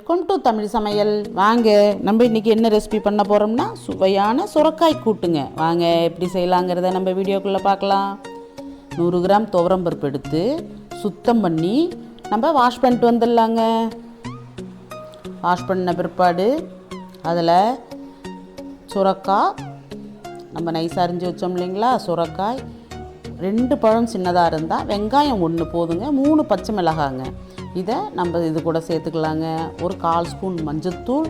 Welcome to Tamil சமையல். வாங்க நம்ம இன்றைக்கி என்ன ரெசிபி பண்ண போகிறோம்னா சுவையான சுரக்காய் கூட்டுங்க. வாங்க எப்படி செய்யலாங்கிறத நம்ம வீடியோக்குள்ளே பார்க்கலாம். 100 கிராம் துவரம்பருப்பு எடுத்து சுத்தம் பண்ணி நம்ம வாஷ் பண்ணிட்டு வந்துடலாங்க. வாஷ் பண்ண பிற்பாடு அதில் சுரக்காய் நம்ம நைஸாக அரிஞ்சு வச்சோம் இல்லைங்களா, சுரக்காய் 2 பழம் சின்னதாக இருந்தால், வெங்காயம் 1 போதுங்க, 3 பச்சை மிளகாங்க. இதை நம்ம இது கூட சேர்த்துக்கலாங்க. ஒரு 1/4 ஸ்பூன் மஞ்சத்தூள்,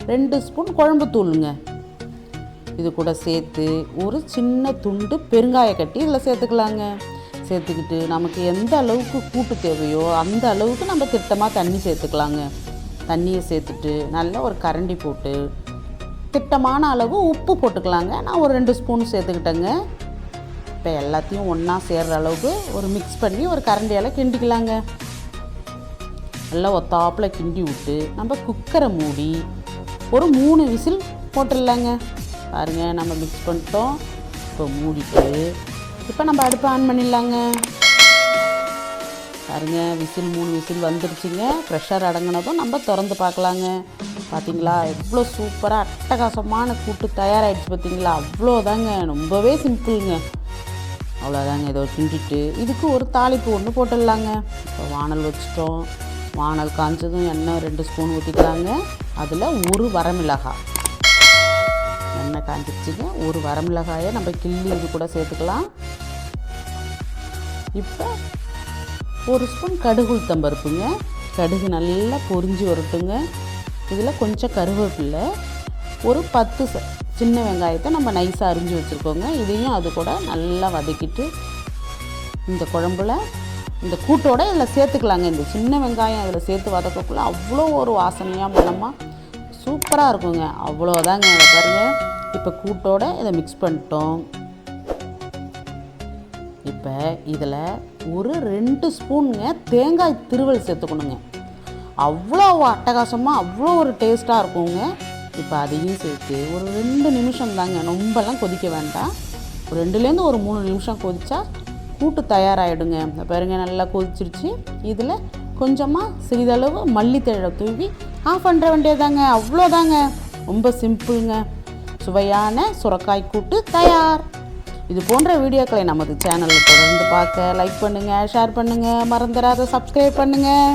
2 ஸ்பூன் குழம்பு தூளுங்க. இது கூட சேர்த்து ஒரு சின்ன துண்டு பெருங்காய கட்டி இதில் சேர்த்துக்கலாங்க. சேர்த்துக்கிட்டு நமக்கு எந்த அளவுக்கு கூட்டு தேவையோ அந்த அளவுக்கு நம்ம திட்டமாக தண்ணி சேர்த்துக்கலாங்க. தண்ணியை சேர்த்துட்டு நல்லா ஒரு கரண்டி போட்டு திட்டமான அளவு உப்பு போட்டுக்கலாங்க. நான் ஒரு 2 ஸ்பூன் சேர்த்துக்கிட்டேங்க. இப்போ எல்லாத்தையும் ஒன்றா சேர்கிற அளவுக்கு ஒரு மிக்ஸ் பண்ணி ஒரு கரண்டியால் கிண்டிக்கலாங்க. நல்லா ஒத்தாப்பில் கிண்டி விட்டு நம்ம குக்கரை மூடி ஒரு 3 விசில் போட்டுடலாங்க. பாருங்கள், நம்ம மிக்ஸ் பண்ணிட்டோம். இப்போ மூடிட்டு இப்போ நம்ம அடுப்பை ஆன் பண்ணிடலாங்க. பாருங்கள், 3 விசில் வந்துருச்சுங்க. ப்ரெஷர் அடங்கினதும் நம்ம திறந்து பார்க்கலாங்க. பார்த்தீங்களா, எவ்வளோ சூப்பராக அட்டகாசமான கூட்டு தயாராகிடுச்சு. பார்த்தீங்களா, அவ்வளோதாங்க, ரொம்பவே சிம்பிளுங்க. அவ்வளோதாங்க. இதை கிண்டிட்டு இதுக்கு ஒரு தாளிப்பு ஒன்று போட்டுடலாங்க. இப்போ வானல் வச்சிட்டோம். வானல் காய்ச்சதும் எண்ணெய் 2 ஸ்பூன் ஊற்றிக்கலாங்க. அதில் ஒரு வரமிளகாய், எண்ணெய் காய்ச்சிச்சுங்க, ஒரு வரமிளகாயை நம்ம கிள்ளி இது கூட சேர்த்துக்கலாம். இப்போ 1 ஸ்பூன் கடுகு உளுத்தம்பருப்புங்க. கடுகு நல்லா பொரிஞ்சு வரட்டுங்க. இதில் கொஞ்சம் கருவேப்பிலை, ஒரு 10 சின்ன வெங்காயத்தை நம்ம நைஸாக அரிஞ்சு வச்சுருக்கோங்க. இதையும் அது கூட நல்லா வதக்கிட்டு இந்த குழம்புல இந்த கூட்டோடு இதில் சேர்த்துக்கலாங்க. இந்த சின்ன வெங்காயம் அதில் சேர்த்து வதக்கக்குள்ளே அவ்வளோ ஒரு வாசனையாக மனமாக சூப்பராக இருக்குங்க. அவ்வளோதாங்க. பாருங்கள், இப்போ கூட்டோடு இதை மிக்ஸ் பண்ணிட்டோம். இப்போ இதில் ஒரு 2 ஸ்பூனுங்க தேங்காய் திருவல் சேர்த்துக்கணுங்க. அவ்வளோ அட்டகாசமாக அவ்வளோ ஒரு டேஸ்ட்டாக இருக்குங்க. இப்போ அதையும் சேர்த்து ஒரு 2 நிமிஷம் தாங்க, ரொம்பலாம் கொதிக்க வேண்டாம். ஒரு 2லேருந்து ஒரு 3 நிமிஷம் கொதித்தா கூட்டு தயாராகிடுங்க. பாருங்கள், நல்லா கொதிச்சிருச்சு. இதில் கொஞ்சமாக சிறிதளவு மல்லித்தழை தூவி ஆஃப் பண்ணுற வேண்டியதாங்க. அவ்வளோதாங்க, ரொம்ப சிம்பிளுங்க. சுவையான சுரக்காய் கூட்டு தயார். இது போன்ற வீடியோக்களை நமது சேனலில் தொடர்ந்து பார்க்க லைக் பண்ணுங்கள், ஷேர் பண்ணுங்கள், மறந்துடாத சப்ஸ்கிரைப் பண்ணுங்கள்.